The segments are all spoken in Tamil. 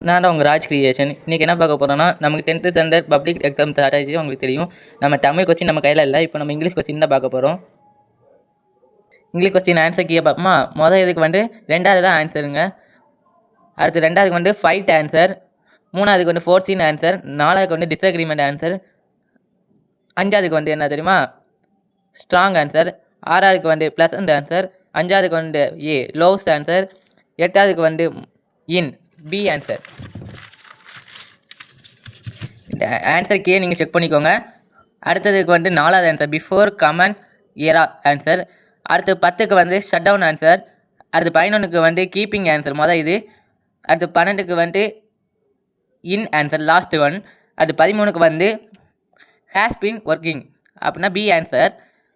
நான் தான் உங்கள் ராஜ் கிரியேஷன். இன்றைக்கி என்ன பார்க்க போகிறோன்னா, நமக்கு 10th standard public exam start உங்களுக்கு தெரியும். நம்ம தமிழ் கொஸ்டின் நம்ம கையில் இல்லை. இப்போ நம்ம இங்கிலீஷ் கொஸ்டின் தான் பார்க்க போகிறோம். இங்கிலீஷ் கொஸ்டின் ஆன்சர் கீழே பார்ப்போமா? இதுக்கு வந்து 2வது தான் ஆன்சருங்க. அடுத்து 2வதுக்கு வந்து ஃபைட் ஆன்சர், 3வதுக்கு வந்து ஃபோர்ஸின் ஆன்சர், 4வதுக்கு வந்து டிஸ்அக்ரிமெண்ட் ஆன்சர், 5வதுக்கு வந்து என்ன தெரியுமா ஸ்ட்ராங் ஆன்சர், 6வதுக்கு வந்து ப்ளசன்ட் ஆன்சர், 5வதுக்கு வந்து லோவ்ஸ் ஆன்சர், 8வதுக்கு வந்து இன் பி ஆன்சர். இந்த ஆன்சர் கே நீங்கள் செக் பண்ணிக்கோங்க. அடுத்ததுக்கு வந்து 4வது answer before common era answer. அடுத்து 10க்கு வந்து ஷட் டவுன் ஆன்சர். அடுத்து 11க்கு வந்து கீப்பிங் ஆன்சர் இது. அடுத்து 12க்கு வந்து இன் ஆன்சர் லாஸ்ட் ஒன். அடுத்து 13க்கு வந்து ஹேஸ் பின் ஒர்க்கிங் அப்படின்னா பி ஆன்சர்.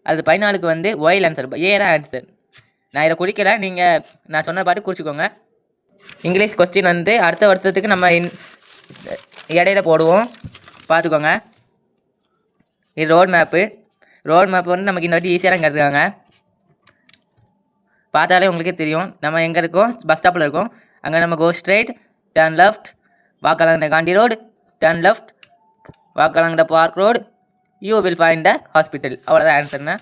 அது 14க்கு வந்து ஒயில் ஆன்சர் ஏ தான் ஆன்சர். நான் இதை குறிக்கல, நீங்கள் நான் சொன்ன பார்த்து குறிச்சிக்கோங்க. இங்கிலீஷ் கொஸ்டின் வந்து அடுத்த வருஷத்துக்கு நம்ம இடையில போடுவோம், பார்த்துக்கோங்க. இது ரோட் மேப்பு வந்து நமக்கு இந்த வாட்டி ஈஸியாக தான் கேட்டிருக்காங்க. பார்த்தாலே உங்களுக்கே தெரியும் நம்ம எங்கே இருக்கோம். பஸ் ஸ்டாப்பில் இருக்கோம். அங்கே நம்ம go straight, turn left, walk along the Gandhi road, turn left, walk along the park road, you will find the hospital. அவ்வளோதான் ஆன்சர்ண்ணா.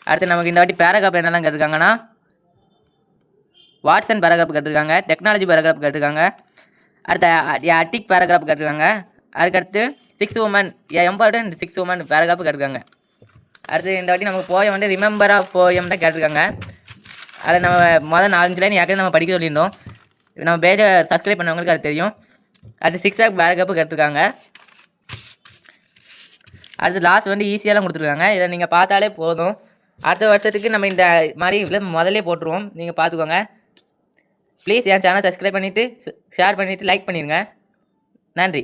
அடுத்து நமக்கு இந்த வாட்டி பேராகிராஃப் என்னெல்லாம் கேட்டிருக்காங்கன்னா, வாட்ஸன் பேராகிராஃப் கேட்டிருக்காங்க, டெக்னாலஜி பேராகிராஃப் கேட்டிருக்காங்க, அடுத்த அட்டிக் பேராகிராஃப் கேட்டிருக்காங்க, அதுக்கடுத்து 6 உமன் எம்பார்ட்டன்ட் 6 உமன் பேராகிராஃப் கேட்டிருக்காங்க. அடுத்து இந்த வாட்டி நமக்கு போயம் வந்து ரிமெம்பர் ஆஃப் போயம் தான் கேட்டிருக்காங்க. அதை நம்ம 4-5 லைன் யாருக்கும் நம்ம படிக்க சொல்லியிருந்தோம். நம்ம பேஜை சப்ஸ்கிரைப் பண்ணவங்களுக்கு அது தெரியும். அடுத்து 6 பேராகிராஃப் கேட்டிருக்காங்க. அடுத்து லாஸ்ட் வந்து ஈஸியாலாம் கொடுத்துருக்காங்க. இதை நீங்கள் பார்த்தாலே போதும். அடுத்த வருஷத்துக்கு நம்ம இந்த மாதிரி முதல்லே போட்டுருவோம், நீங்கள் பார்த்துக்கோங்க. ப்ளீஸ் என் சேனல் சப்ஸ்கிரைப் பண்ணிவிட்டு ஷேர் பண்ணிவிட்டு லைக் பண்ணிடுங்க. நன்றி.